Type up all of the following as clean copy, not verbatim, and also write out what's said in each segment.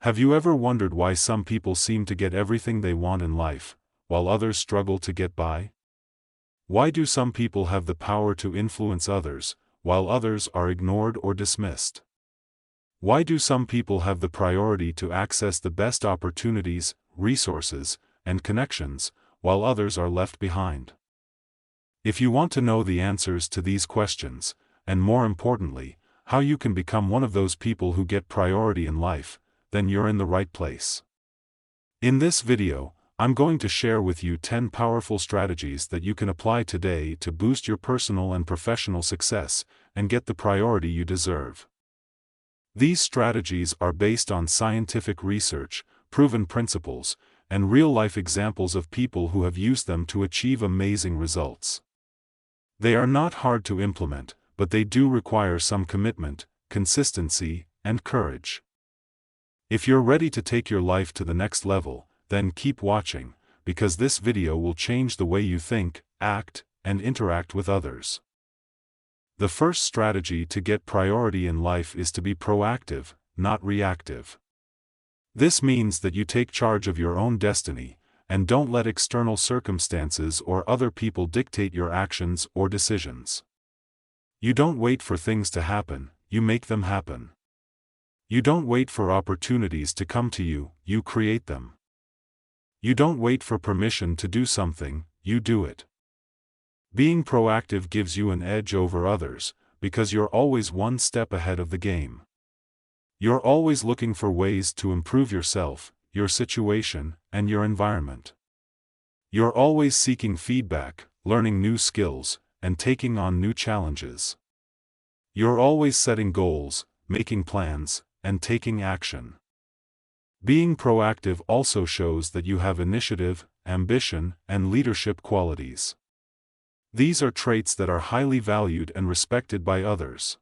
Have you ever wondered why some people seem to get everything they want in life, while others struggle to get by? Why do some people have the power to influence others, while others are ignored or dismissed? Why do some people have the priority to access the best opportunities, resources, and connections, while others are left behind? If you want to know the answers to these questions, and more importantly, how you can become one of those people who get priority in life, then you're in the right place. In this video, I'm going to share with you 10 powerful strategies that you can apply today to boost your personal and professional success and get the priority you deserve. These strategies are based on scientific research, proven principles, and real-life examples of people who have used them to achieve amazing results. They are not hard to implement, but they do require some commitment, consistency, and courage. If you're ready to take your life to the next level, then keep watching, because this video will change the way you think, act, and interact with others. The first strategy to get priority in life is to be proactive, not reactive. This means that you take charge of your own destiny, and don't let external circumstances or other people dictate your actions or decisions. You don't wait for things to happen, you make them happen. You don't wait for opportunities to come to you, you create them. You don't wait for permission to do something, you do it. Being proactive gives you an edge over others, because you're always one step ahead of the game. You're always looking for ways to improve yourself, your situation, and your environment. You're always seeking feedback, learning new skills, and taking on new challenges. You're always setting goals, making plans, and taking action. Being proactive also shows that you have initiative, ambition, and leadership qualities. These are traits that are highly valued and respected by others.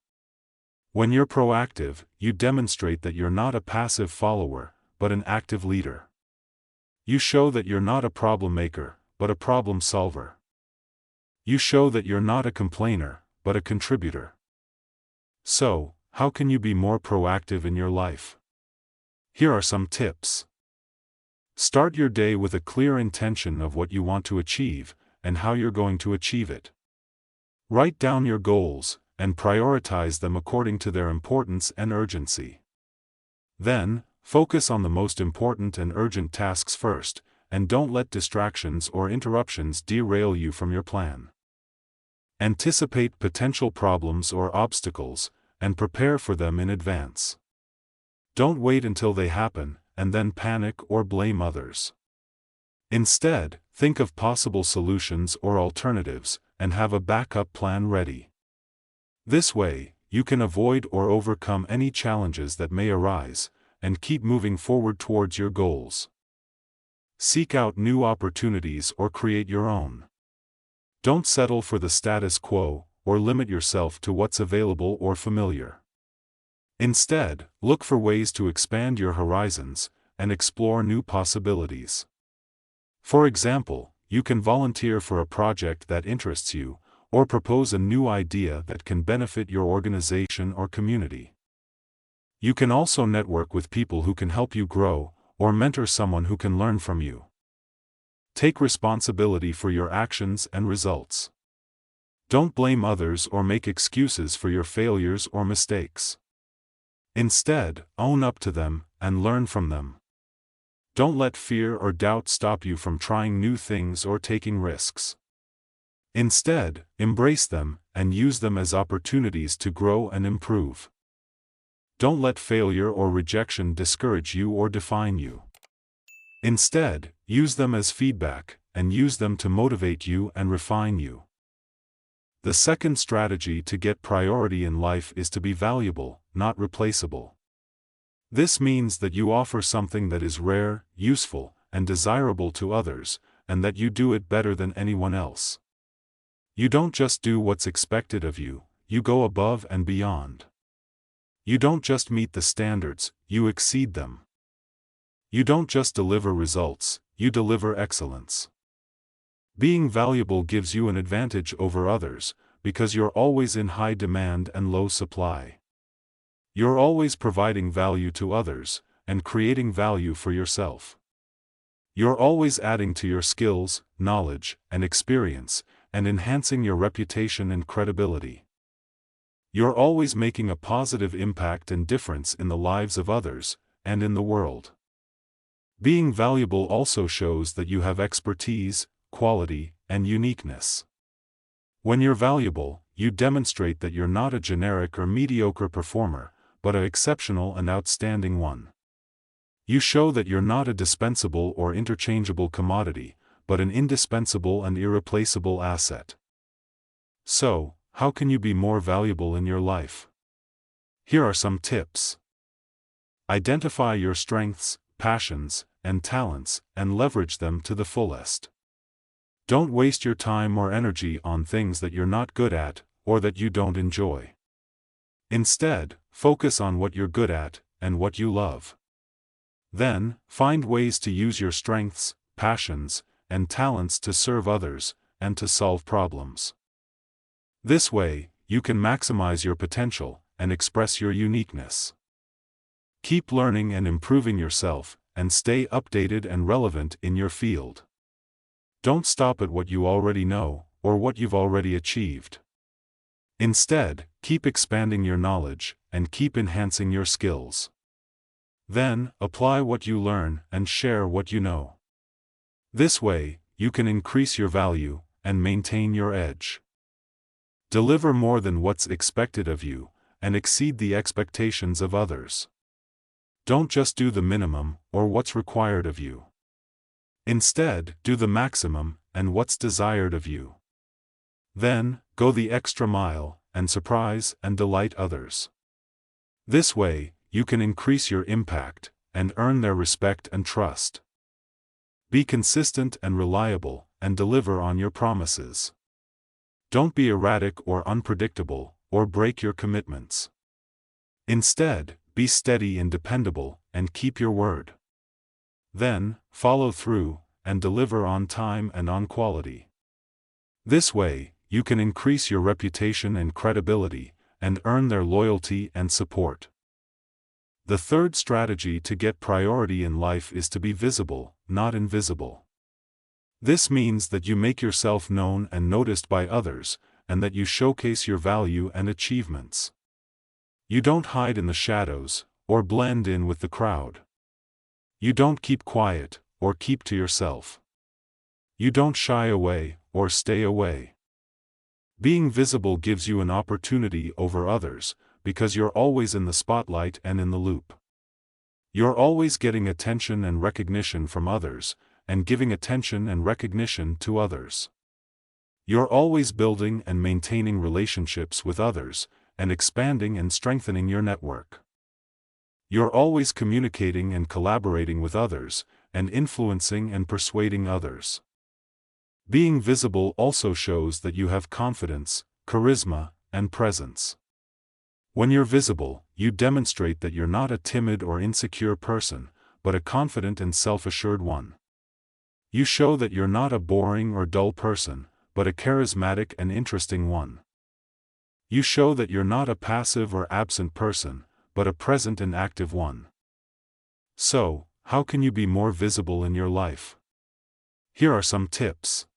When you're proactive, you demonstrate that you're not a passive follower, but an active leader. You show that you're not a problem maker, but a problem solver. You show that you're not a complainer, but a contributor. So, how can you be more proactive in your life? Here are some tips. Start your day with a clear intention of what you want to achieve, and how you're going to achieve it. Write down your goals, and prioritize them according to their importance and urgency. Then, focus on the most important and urgent tasks first, and don't let distractions or interruptions derail you from your plan. Anticipate potential problems or obstacles, and prepare for them in advance. Don't wait until they happen, and then panic or blame others. Instead, think of possible solutions or alternatives, and have a backup plan ready. This way, you can avoid or overcome any challenges that may arise, and keep moving forward towards your goals. Seek out new opportunities or create your own. Don't settle for the status quo, or limit yourself to what's available or familiar. Instead, look for ways to expand your horizons, and explore new possibilities. For example, you can volunteer for a project that interests you, or propose a new idea that can benefit your organization or community. You can also network with people who can help you grow, or mentor someone who can learn from you. Take responsibility for your actions and results. Don't blame others or make excuses for your failures or mistakes. Instead, own up to them, and learn from them. Don't let fear or doubt stop you from trying new things or taking risks. Instead, embrace them, and use them as opportunities to grow and improve. Don't let failure or rejection discourage you or define you. Instead, use them as feedback, and use them to motivate you and refine you. The second strategy to get priority in life is to be valuable, not replaceable. This means that you offer something that is rare, useful, and desirable to others, and that you do it better than anyone else. You don't just do what's expected of you, you go above and beyond. You don't just meet the standards, you exceed them. You don't just deliver results, you deliver excellence. Being valuable gives you an advantage over others, because you're always in high demand and low supply. You're always providing value to others, and creating value for yourself. You're always adding to your skills, knowledge, and experience, and enhancing your reputation and credibility. You're always making a positive impact and difference in the lives of others, and in the world. Being valuable also shows that you have expertise, quality, and uniqueness. When you're valuable, you demonstrate that you're not a generic or mediocre performer, but an exceptional and outstanding one. You show that you're not a dispensable or interchangeable commodity, but an indispensable and irreplaceable asset. So, how can you be more valuable in your life? Here are some tips. Identify your strengths, passions, and talents, and leverage them to the fullest. Don't waste your time or energy on things that you're not good at, or that you don't enjoy. Instead, focus on what you're good at, and what you love. Then, find ways to use your strengths, passions, and talents to serve others, and to solve problems. This way, you can maximize your potential, and express your uniqueness. Keep learning and improving yourself, and stay updated and relevant in your field. Don't stop at what you already know, or what you've already achieved. Instead, keep expanding your knowledge, and keep enhancing your skills. Then, apply what you learn, and share what you know. This way, you can increase your value, and maintain your edge. Deliver more than what's expected of you, and exceed the expectations of others. Don't just do the minimum, or what's required of you. Instead, do the maximum, and what's desired of you. Then, go the extra mile, and surprise and delight others. This way, you can increase your impact, and earn their respect and trust. Be consistent and reliable, and deliver on your promises. Don't be erratic or unpredictable, or break your commitments. Instead, be steady and dependable, and keep your word. Then, follow through, and deliver on time and on quality. This way, you can increase your reputation and credibility, and earn their loyalty and support. The third strategy to get priority in life is to be visible, not invisible. This means that you make yourself known and noticed by others, and that you showcase your value and achievements. You don't hide in the shadows, or blend in with the crowd. You don't keep quiet, or keep to yourself. You don't shy away, or stay away. Being visible gives you an opportunity over others, because you're always in the spotlight and in the loop. You're always getting attention and recognition from others, and giving attention and recognition to others. You're always building and maintaining relationships with others, and expanding and strengthening your network. You're always communicating and collaborating with others, and influencing and persuading others. Being visible also shows that you have confidence, charisma, and presence. When you're visible, you demonstrate that you're not a timid or insecure person, but a confident and self-assured one. You show that you're not a boring or dull person, but a charismatic and interesting one. You show that you're not a passive or absent person, but a present and active one. So, how can you be more visible in your life? Here are some tips.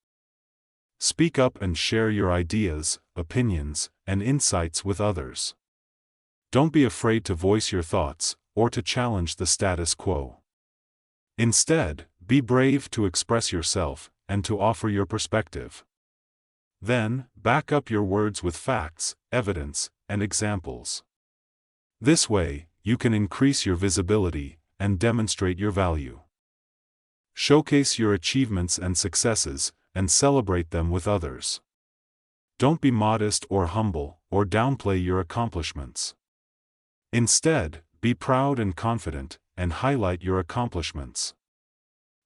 Speak up and share your ideas, opinions, and insights with others. Don't be afraid to voice your thoughts, or to challenge the status quo. Instead, be brave to express yourself, and to offer your perspective. Then, back up your words with facts, evidence, and examples. This way, you can increase your visibility, and demonstrate your value. Showcase your achievements and successes, and celebrate them with others. Don't be modest or humble, or downplay your accomplishments. Instead, be proud and confident, and highlight your accomplishments.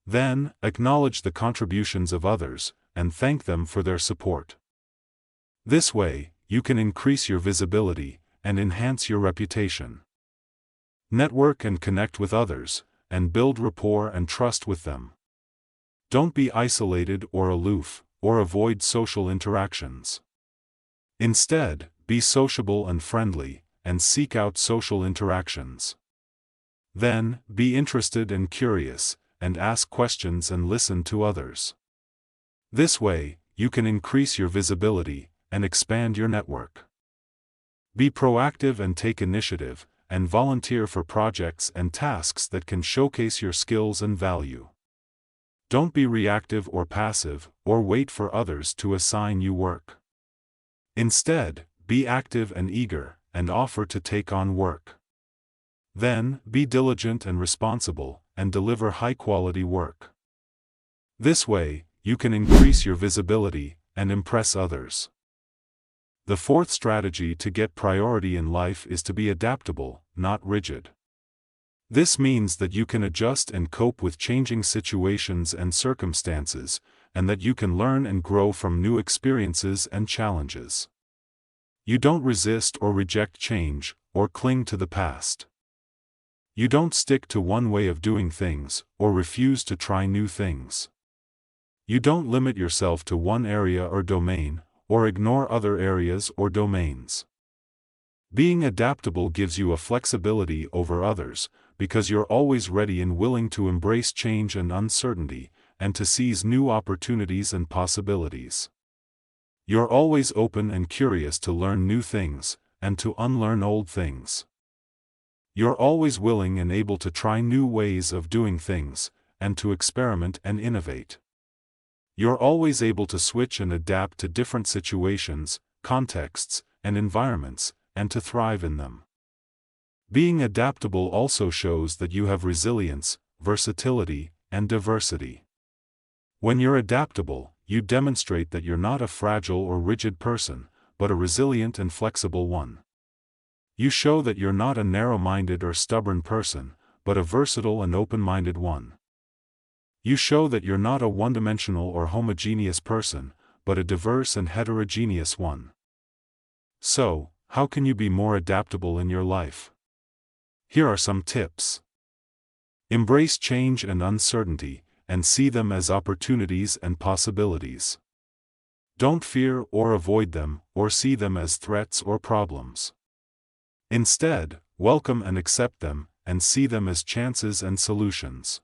Then, acknowledge the contributions of others, and thank them for their support. This way, you can increase your visibility, and enhance your reputation. Network and connect with others, and build rapport and trust with them. Don't be isolated or aloof, or avoid social interactions. Instead, be sociable and friendly, and seek out social interactions. Then, be interested and curious, and ask questions and listen to others. This way, you can increase your visibility and expand your network. Be proactive and take initiative, and volunteer for projects and tasks that can showcase your skills and value. Don't be reactive or passive, or wait for others to assign you work. Instead, be active and eager, and offer to take on work. Then, be diligent and responsible, and deliver high-quality work. This way, you can increase your visibility and impress others. The fourth strategy to get priority in life is to be adaptable, not rigid. This means that you can adjust and cope with changing situations and circumstances, and that you can learn and grow from new experiences and challenges. You don't resist or reject change, or cling to the past. You don't stick to one way of doing things, or refuse to try new things. You don't limit yourself to one area or domain, or ignore other areas or domains. Being adaptable gives you a flexibility over others, because you're always ready and willing to embrace change and uncertainty, and to seize new opportunities and possibilities. You're always open and curious to learn new things, and to unlearn old things. You're always willing and able to try new ways of doing things, and to experiment and innovate. You're always able to switch and adapt to different situations, contexts, and environments, and to thrive in them. Being adaptable also shows that you have resilience, versatility, and diversity. When you're adaptable, you demonstrate that you're not a fragile or rigid person, but a resilient and flexible one. You show that you're not a narrow-minded or stubborn person, but a versatile and open-minded one. You show that you're not a one-dimensional or homogeneous person, but a diverse and heterogeneous one. So, how can you be more adaptable in your life? Here are some tips. Embrace change and uncertainty, and see them as opportunities and possibilities. Don't fear or avoid them, or see them as threats or problems. Instead, welcome and accept them, and see them as chances and solutions.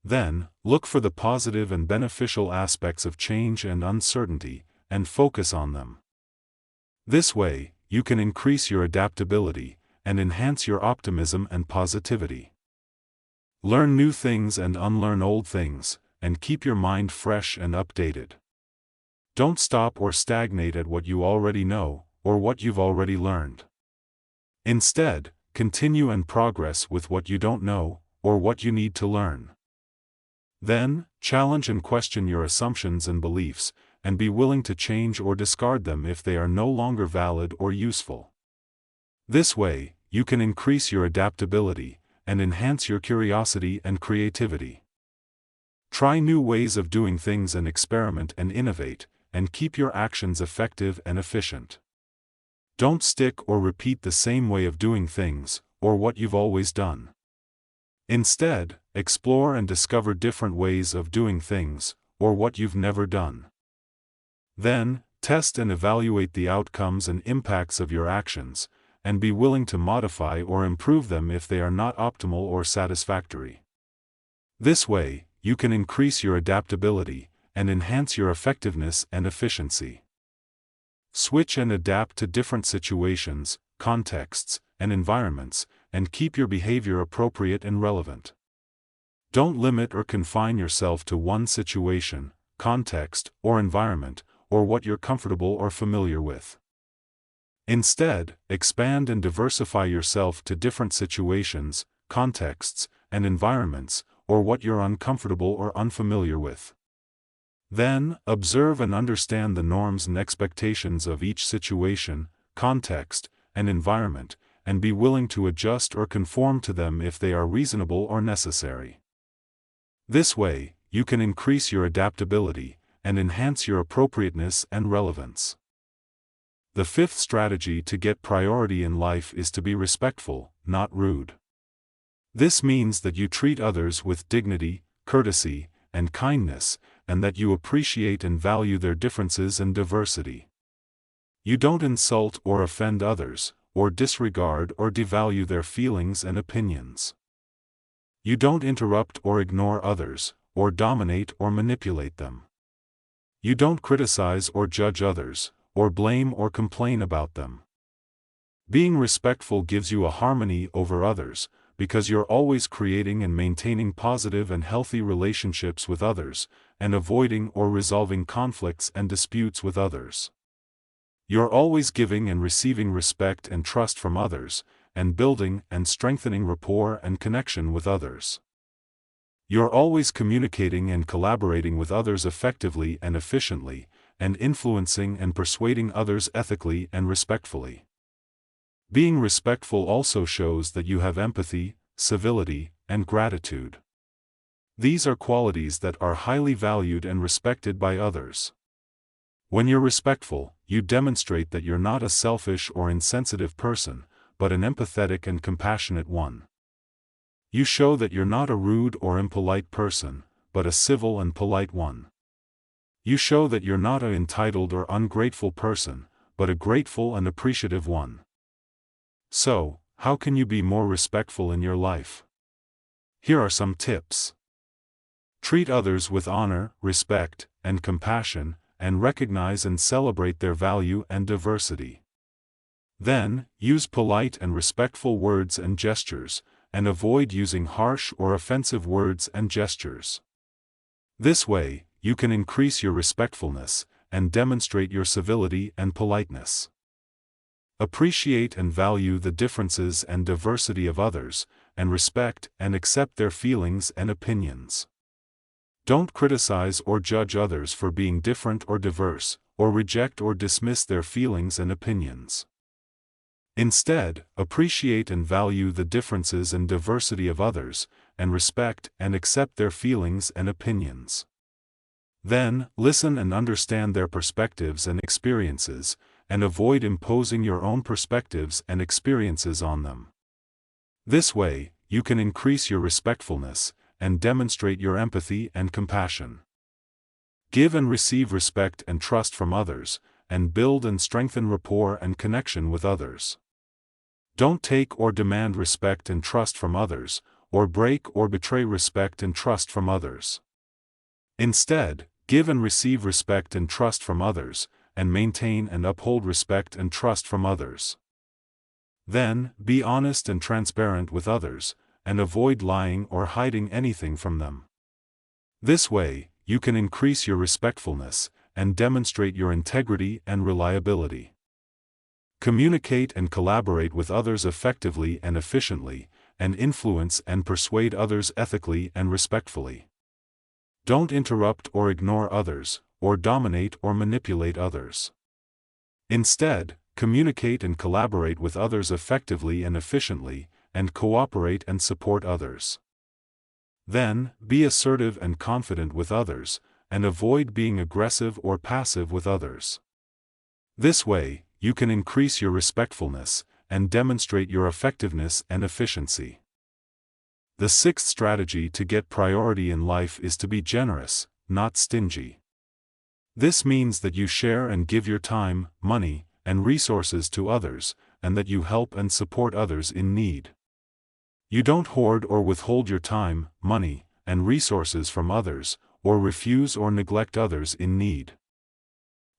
Then, look for the positive and beneficial aspects of change and uncertainty, and focus on them. This way, you can increase your adaptability, and enhance your optimism and positivity. Learn new things and unlearn old things, and keep your mind fresh and updated. Don't stop or stagnate at what you already know, or what you've already learned. Instead, continue and progress with what you don't know, or what you need to learn. Then, challenge and question your assumptions and beliefs, and be willing to change or discard them if they are no longer valid or useful. This way, you can increase your adaptability, and enhance your curiosity and creativity. Try new ways of doing things and experiment and innovate, and keep your actions effective and efficient. Don't stick or repeat the same way of doing things, or what you've always done. Instead, explore and discover different ways of doing things, or what you've never done. Then, test and evaluate the outcomes and impacts of your actions, and be willing to modify or improve them if they are not optimal or satisfactory. This way, you can increase your adaptability, and enhance your effectiveness and efficiency. Switch and adapt to different situations, contexts, and environments, and keep your behavior appropriate and relevant. Don't limit or confine yourself to one situation, context, or environment, or what you're comfortable or familiar with. Instead, expand and diversify yourself to different situations, contexts, and environments, or what you're uncomfortable or unfamiliar with. Then, observe and understand the norms and expectations of each situation, context, and environment, and be willing to adjust or conform to them if they are reasonable or necessary. This way, you can increase your adaptability, and enhance your appropriateness and relevance. The fifth strategy to get priority in life is to be respectful, not rude. This means that you treat others with dignity, courtesy, and kindness, and that you appreciate and value their differences and diversity. You don't insult or offend others, or disregard or devalue their feelings and opinions. You don't interrupt or ignore others, or dominate or manipulate them. You don't criticize or judge others, or blame or complain about them. Being respectful gives you a harmony over others, because you're always creating and maintaining positive and healthy relationships with others, and avoiding or resolving conflicts and disputes with others. You're always giving and receiving respect and trust from others, and building and strengthening rapport and connection with others. You're always communicating and collaborating with others effectively and efficiently, and influencing and persuading others ethically and respectfully. Being respectful also shows that you have empathy, civility, and gratitude. These are qualities that are highly valued and respected by others. When you're respectful, you demonstrate that you're not a selfish or insensitive person, but an empathetic and compassionate one. You show that you're not a rude or impolite person, but a civil and polite one. You show that you're not an entitled or ungrateful person, but a grateful and appreciative one. So, how can you be more respectful in your life? Here are some tips. Treat others with honor, respect, and compassion, and recognize and celebrate their value and diversity. Then, use polite and respectful words and gestures, and avoid using harsh or offensive words and gestures. This way, you can increase your respectfulness, and demonstrate your civility and politeness. Appreciate and value the differences and diversity of others, and respect and accept their feelings and opinions. Don't criticize or judge others for being different or diverse, or reject or dismiss their feelings and opinions. Instead, appreciate and value the differences and diversity of others, and respect and accept their feelings and opinions. Then, listen and understand their perspectives and experiences, and avoid imposing your own perspectives and experiences on them. This way, you can increase your respectfulness, and demonstrate your empathy and compassion. Give and receive respect and trust from others, and build and strengthen rapport and connection with others. Don't take or demand respect and trust from others, or break or betray respect and trust from others. Instead, give and receive respect and trust from others, and maintain and uphold respect and trust from others. Then, be honest and transparent with others, and avoid lying or hiding anything from them. This way, you can increase your respectfulness, and demonstrate your integrity and reliability. Communicate and collaborate with others effectively and efficiently, and influence and persuade others ethically and respectfully. Don't interrupt or ignore others, or dominate or manipulate others. Instead, communicate and collaborate with others effectively and efficiently, and cooperate and support others. Then, be assertive and confident with others, and avoid being aggressive or passive with others. This way, you can increase your respectfulness, and demonstrate your effectiveness and efficiency. The sixth strategy to get priority in life is to be generous, not stingy. This means that you share and give your time, money, and resources to others, and that you help and support others in need. You don't hoard or withhold your time, money, and resources from others, or refuse or neglect others in need.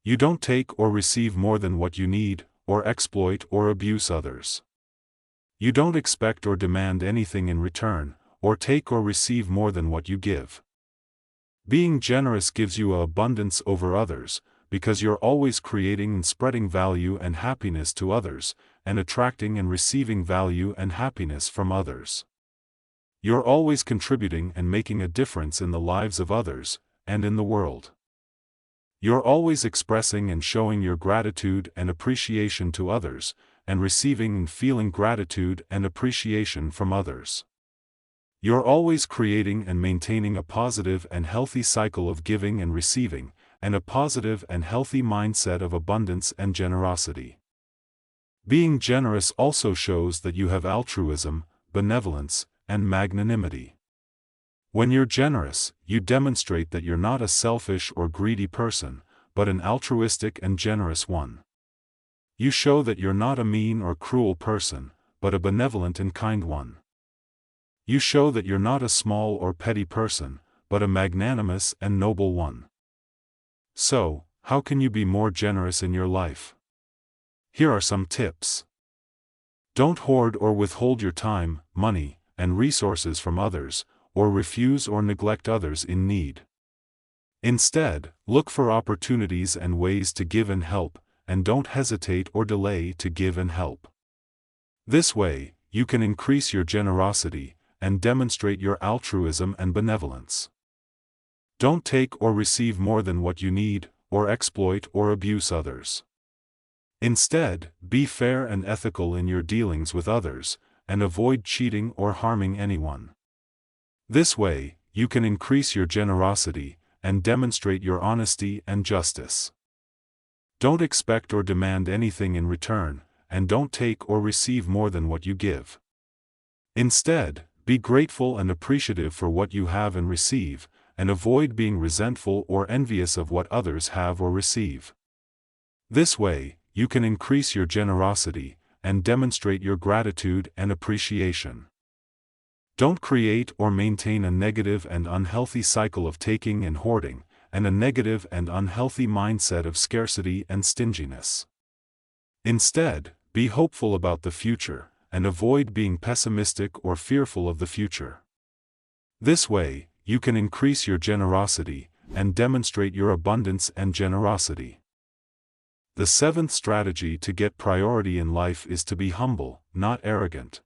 You don't take or receive more than what you need, or exploit or abuse others. You don't expect or demand anything in return, or take or receive more than what you give. Being generous gives you abundance over others, because you're always creating and spreading value and happiness to others, and attracting and receiving value and happiness from others. You're always contributing and making a difference in the lives of others, and in the world. You're always expressing and showing your gratitude and appreciation to others, and receiving and feeling gratitude and appreciation from others. You're always creating and maintaining a positive and healthy cycle of giving and receiving, and a positive and healthy mindset of abundance and generosity. Being generous also shows that you have altruism, benevolence, and magnanimity. When you're generous, you demonstrate that you're not a selfish or greedy person, but an altruistic and generous one. You show that you're not a mean or cruel person, but a benevolent and kind one. You show that you're not a small or petty person, but a magnanimous and noble one. So, how can you be more generous in your life? Here are some tips. Don't hoard or withhold your time, money, and resources from others, or refuse or neglect others in need. Instead, look for opportunities and ways to give and help, and don't hesitate or delay to give and help. This way, you can increase your generosity and demonstrate your altruism and benevolence. Don't take or receive more than what you need, or exploit or abuse others. Instead, be fair and ethical in your dealings with others, and avoid cheating or harming anyone. This way, you can increase your generosity and demonstrate your honesty and justice. Don't expect or demand anything in return, and don't take or receive more than what you give. Instead, be grateful and appreciative for what you have and receive, and avoid being resentful or envious of what others have or receive. This way, you can increase your generosity and demonstrate your gratitude and appreciation. Don't create or maintain a negative and unhealthy cycle of taking and hoarding, and a negative and unhealthy mindset of scarcity and stinginess. Instead, be hopeful about the future, and avoid being pessimistic or fearful of the future. This way, you can increase your generosity and demonstrate your abundance and generosity. The seventh strategy to get priority in life is to be humble, not arrogant.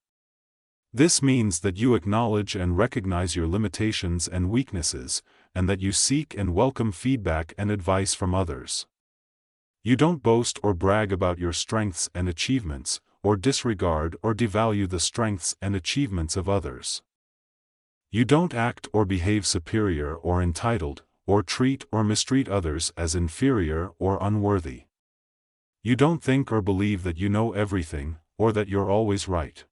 This means that you acknowledge and recognize your limitations and weaknesses, and that you seek and welcome feedback and advice from others. You don't boast or brag about your strengths and achievements, or disregard or devalue the strengths and achievements of others. You don't act or behave superior or entitled, or treat or mistreat others as inferior or unworthy. You don't think or believe that you know everything, or that you're always right.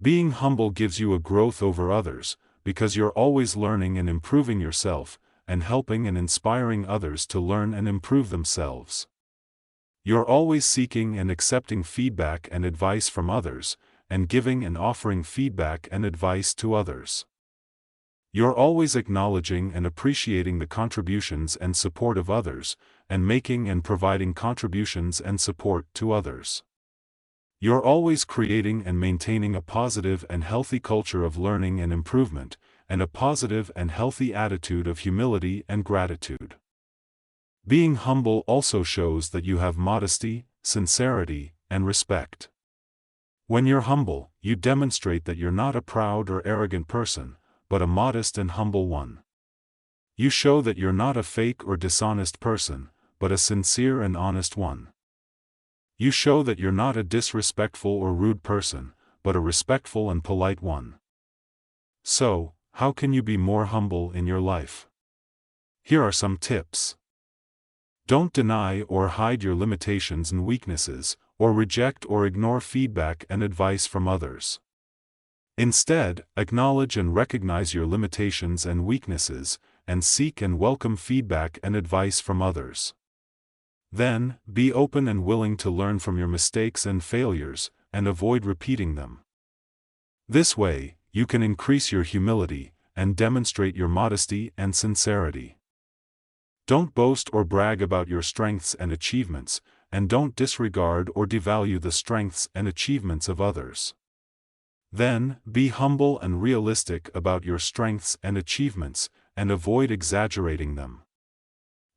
Being humble gives you a growth over others, because you're always learning and improving yourself, and helping and inspiring others to learn and improve themselves. You're always seeking and accepting feedback and advice from others, and giving and offering feedback and advice to others. You're always acknowledging and appreciating the contributions and support of others, and making and providing contributions and support to others. You're always creating and maintaining a positive and healthy culture of learning and improvement, and a positive and healthy attitude of humility and gratitude. Being humble also shows that you have modesty, sincerity, and respect. When you're humble, you demonstrate that you're not a proud or arrogant person, but a modest and humble one. You show that you're not a fake or dishonest person, but a sincere and honest one. You show that you're not a disrespectful or rude person, but a respectful and polite one. So, how can you be more humble in your life? Here are some tips. Don't deny or hide your limitations and weaknesses, or reject or ignore feedback and advice from others. Instead, acknowledge and recognize your limitations and weaknesses, and seek and welcome feedback and advice from others. Then, be open and willing to learn from your mistakes and failures, and avoid repeating them. This way, you can increase your humility, and demonstrate your modesty and sincerity. Don't boast or brag about your strengths and achievements, and don't disregard or devalue the strengths and achievements of others. Then, be humble and realistic about your strengths and achievements, and avoid exaggerating them.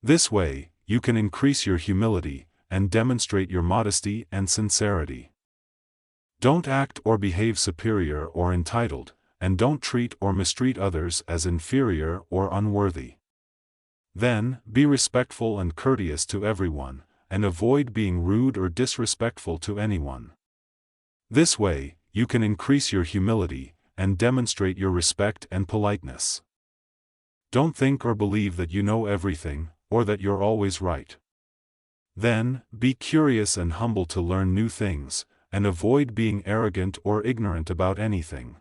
This way, you can increase your humility, and demonstrate your modesty and sincerity. Don't act or behave superior or entitled, and don't treat or mistreat others as inferior or unworthy. Then, be respectful and courteous to everyone, and avoid being rude or disrespectful to anyone. This way, you can increase your humility, and demonstrate your respect and politeness. Don't think or believe that you know everything, or that you're always right. Then, be curious and humble to learn new things, and avoid being arrogant or ignorant about anything.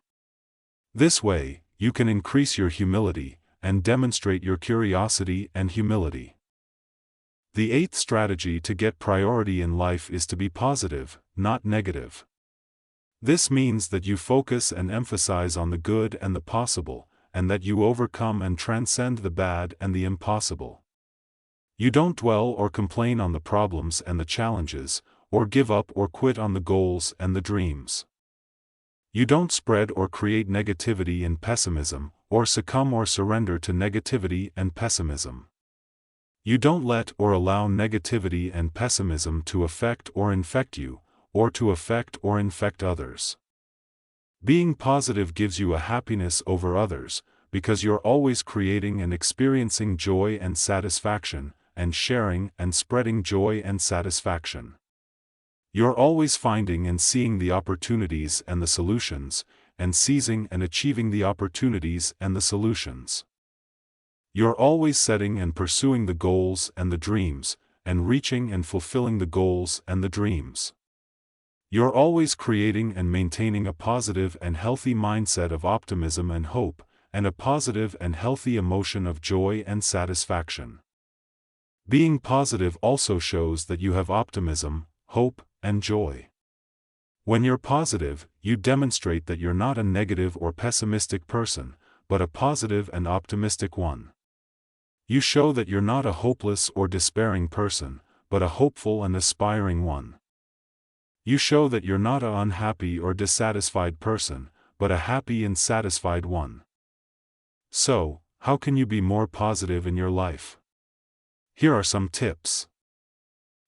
This way, you can increase your humility, and demonstrate your curiosity and humility. The eighth strategy to get priority in life is to be positive, not negative. This means that you focus and emphasize on the good and the possible, and that you overcome and transcend the bad and the impossible. You don't dwell or complain on the problems and the challenges, or give up or quit on the goals and the dreams. You don't spread or create negativity and pessimism, or succumb or surrender to negativity and pessimism. You don't let or allow negativity and pessimism to affect or infect you, or to affect or infect others. Being positive gives you a happiness over others, because you're always creating and experiencing joy and satisfaction, and sharing and spreading joy and satisfaction. You're always finding and seeing the opportunities and the solutions, and seizing and achieving the opportunities and the solutions. You're always setting and pursuing the goals and the dreams, and reaching and fulfilling the goals and the dreams. You're always creating and maintaining a positive and healthy mindset of optimism and hope, and a positive and healthy emotion of joy and satisfaction. Being positive also shows that you have optimism, hope, and joy. When you're positive, you demonstrate that you're not a negative or pessimistic person, but a positive and optimistic one. You show that you're not a hopeless or despairing person, but a hopeful and aspiring one. You show that you're not an unhappy or dissatisfied person, but a happy and satisfied one. So, how can you be more positive in your life? Here are some tips.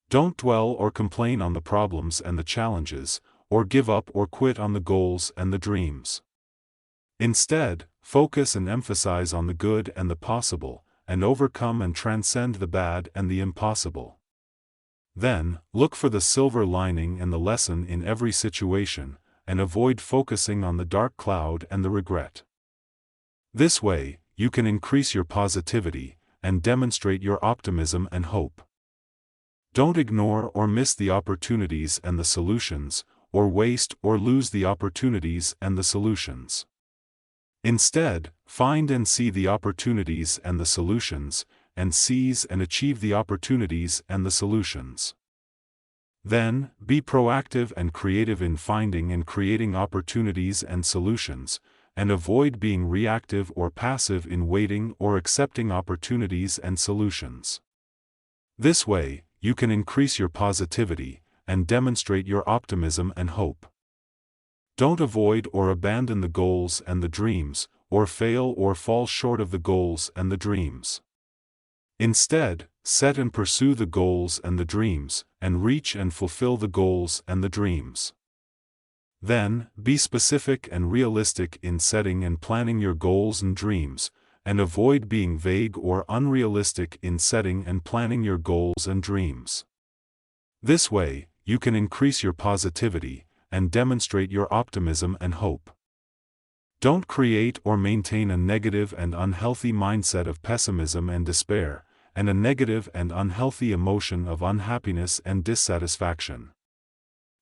Don't dwell or complain on the problems and the challenges, or give up or quit on the goals and the dreams. Instead, focus and emphasize on the good and the possible, and overcome and transcend the bad and the impossible. Then, look for the silver lining and the lesson in every situation, and avoid focusing on the dark cloud and the regret. This way, you can increase your positivity, and demonstrate your optimism and hope. Don't ignore or miss the opportunities and the solutions, or waste or lose the opportunities and the solutions. Instead, find and see the opportunities and the solutions, and seize and achieve the opportunities and the solutions. Then, be proactive and creative in finding and creating opportunities and solutions, and avoid being reactive or passive in waiting or accepting opportunities and solutions. This way, you can increase your positivity, and demonstrate your optimism and hope. Don't avoid or abandon the goals and the dreams, or fail or fall short of the goals and the dreams. Instead, set and pursue the goals and the dreams, and reach and fulfill the goals and the dreams. Then, be specific and realistic in setting and planning your goals and dreams, and avoid being vague or unrealistic in setting and planning your goals and dreams. This way, you can increase your positivity, and demonstrate your optimism and hope. Don't create or maintain a negative and unhealthy mindset of pessimism and despair, and a negative and unhealthy emotion of unhappiness and dissatisfaction.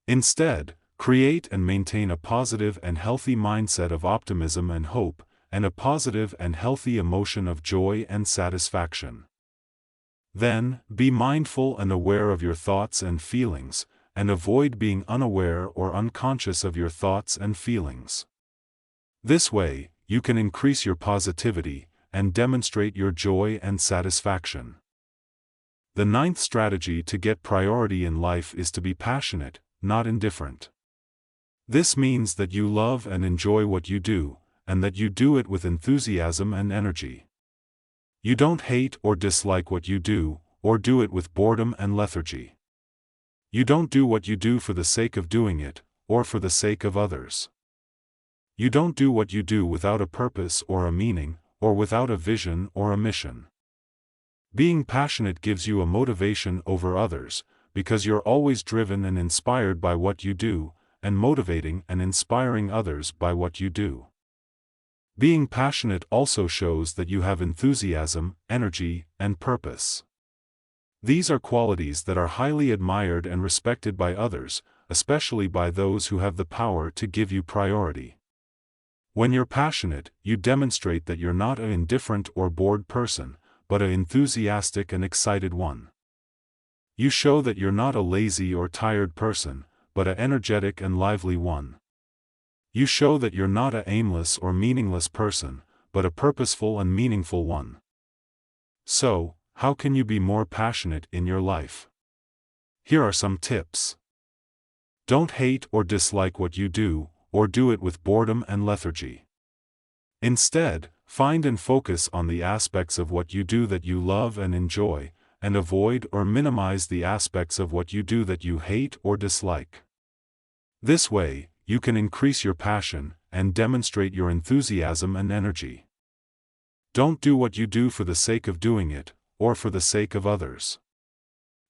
Instead, create and maintain a positive and healthy mindset of optimism and hope, and a positive and healthy emotion of joy and satisfaction. Then, be mindful and aware of your thoughts and feelings, and avoid being unaware or unconscious of your thoughts and feelings. This way, you can increase your positivity, and demonstrate your joy and satisfaction. The ninth strategy to get priority in life is to be passionate, not indifferent. This means that you love and enjoy what you do, and that you do it with enthusiasm and energy. You don't hate or dislike what you do, or do it with boredom and lethargy. You don't do what you do for the sake of doing it, or for the sake of others. You don't do what you do without a purpose or a meaning, or without a vision or a mission. Being passionate gives you a motivation over others, because you're always driven and inspired by what you do, and motivating and inspiring others by what you do. Being passionate also shows that you have enthusiasm, energy, and purpose. These are qualities that are highly admired and respected by others, especially by those who have the power to give you priority. When you're passionate, you demonstrate that you're not an indifferent or bored person, but an enthusiastic and excited one. You show that you're not a lazy or tired person, but an energetic and lively one. You show that you're not an aimless or meaningless person, but a purposeful and meaningful one. So, how can you be more passionate in your life? Here are some tips. Don't hate or dislike what you do, or do it with boredom and lethargy. Instead, find and focus on the aspects of what you do that you love and enjoy, and avoid or minimize the aspects of what you do that you hate or dislike. This way, you can increase your passion and demonstrate your enthusiasm and energy. Don't do what you do for the sake of doing it, or for the sake of others.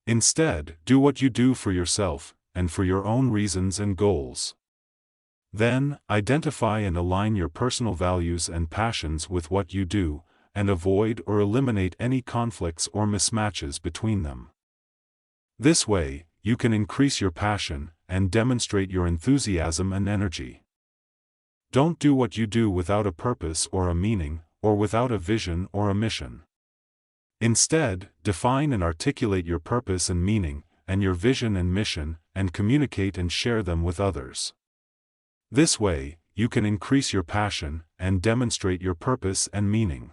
Instead, do what you do for yourself, and for your own reasons and goals. Then, identify and align your personal values and passions with what you do, and avoid or eliminate any conflicts or mismatches between them. This way, you can increase your passion and demonstrate your enthusiasm and energy. Don't do what you do without a purpose or a meaning, or without a vision or a mission. Instead, define and articulate your purpose and meaning, and your vision and mission, and communicate and share them with others. This way, you can increase your passion and demonstrate your purpose and meaning.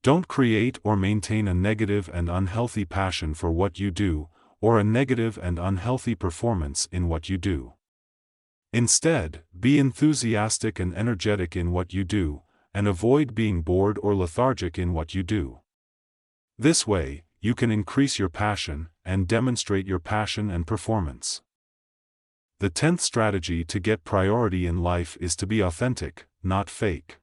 Don't create or maintain a negative and unhealthy passion for what you do, or a negative and unhealthy performance in what you do. Instead, be enthusiastic and energetic in what you do, and avoid being bored or lethargic in what you do. This way, you can increase your passion and demonstrate your passion and performance. The 10th strategy to get priority in life is to be authentic, not fake.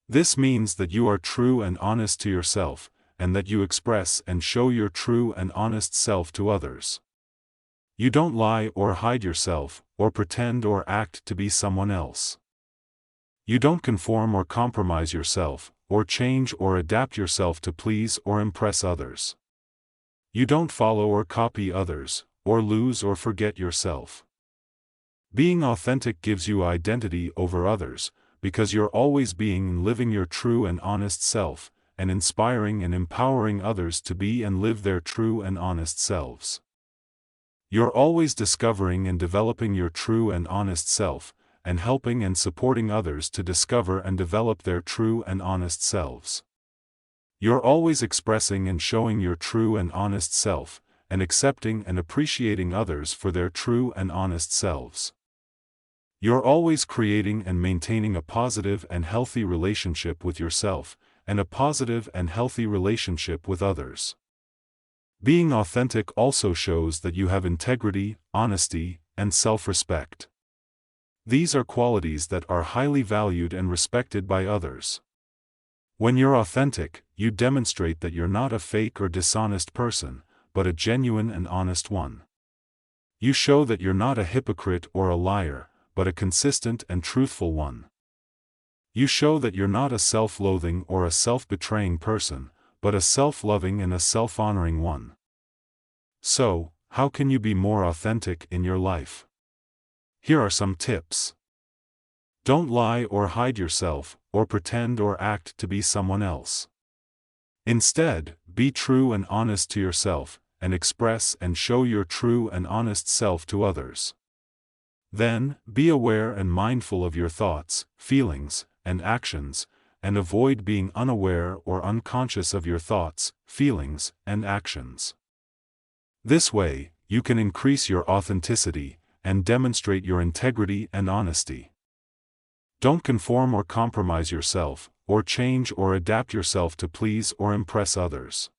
This means that you are true and honest to yourself, and that you express and show your true and honest self to others. You don't lie or hide yourself, or pretend or act to be someone else. You don't conform or compromise yourself, or change or adapt yourself to please or impress others. You don't follow or copy others, or lose or forget yourself. Being authentic gives you identity over others, because you're always being and living your true and honest self, and inspiring and empowering others to be and live their true and honest selves. You're always discovering and developing your true and honest self, and helping and supporting others to discover and develop their true and honest selves. You're always expressing and showing your true and honest self, and accepting and appreciating others for their true and honest selves. You're always creating and maintaining a positive and healthy relationship with yourself, and a positive and healthy relationship with others. Being authentic also shows that you have integrity, honesty, and self-respect. These are qualities that are highly valued and respected by others. When you're authentic, you demonstrate that you're not a fake or dishonest person, but a genuine and honest one. You show that you're not a hypocrite or a liar, but a consistent and truthful one. You show that you're not a self-loathing or a self-betraying person, but a self-loving and a self-honoring one. So, how can you be more authentic in your life? Here are some tips. Don't lie or hide yourself, or pretend or act to be someone else. Instead, be true and honest to yourself, and express and show your true and honest self to others. Then, be aware and mindful of your thoughts, feelings, and actions, and avoid being unaware or unconscious of your thoughts, feelings, and actions. This way, you can increase your authenticity, and demonstrate your integrity and honesty. Don't conform or compromise yourself, or change or adapt yourself to please or impress others.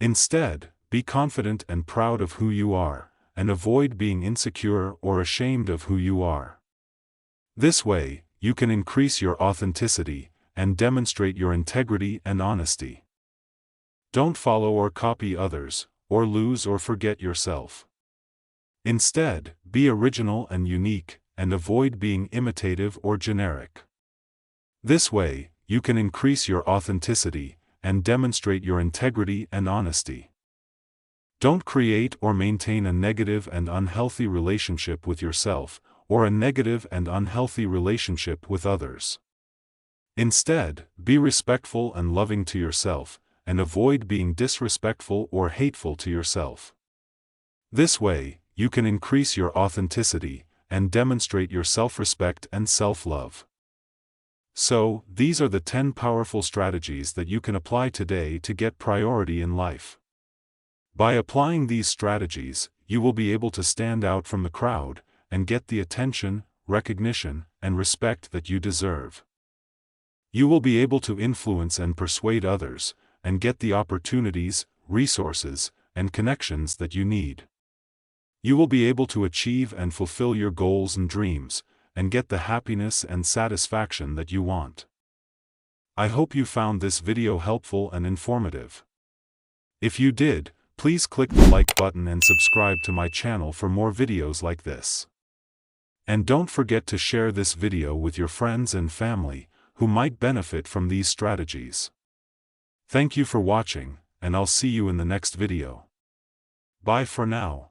Instead, be confident and proud of who you are, and avoid being insecure or ashamed of who you are. This way, you can increase your authenticity, and demonstrate your integrity and honesty. Don't follow or copy others, or lose or forget yourself. Instead, be original and unique, and avoid being imitative or generic. This way, you can increase your authenticity, and demonstrate your integrity and honesty. Don't create or maintain a negative and unhealthy relationship with yourself, or a negative and unhealthy relationship with others. Instead, be respectful and loving to yourself, and avoid being disrespectful or hateful to yourself. This way, you can increase your authenticity, and demonstrate your self-respect and self-love. So, these are the 10 powerful strategies that you can apply today to get priority in life. By applying these strategies, you will be able to stand out from the crowd and get the attention, recognition, and respect that you deserve. You will be able to influence and persuade others, and get the opportunities, resources, and connections that you need. You will be able to achieve and fulfill your goals and dreams, and get the happiness and satisfaction that you want. I hope you found this video helpful and informative. If you did, please click the like button and subscribe to my channel for more videos like this. And don't forget to share this video with your friends and family, who might benefit from these strategies. Thank you for watching, and I'll see you in the next video. Bye for now.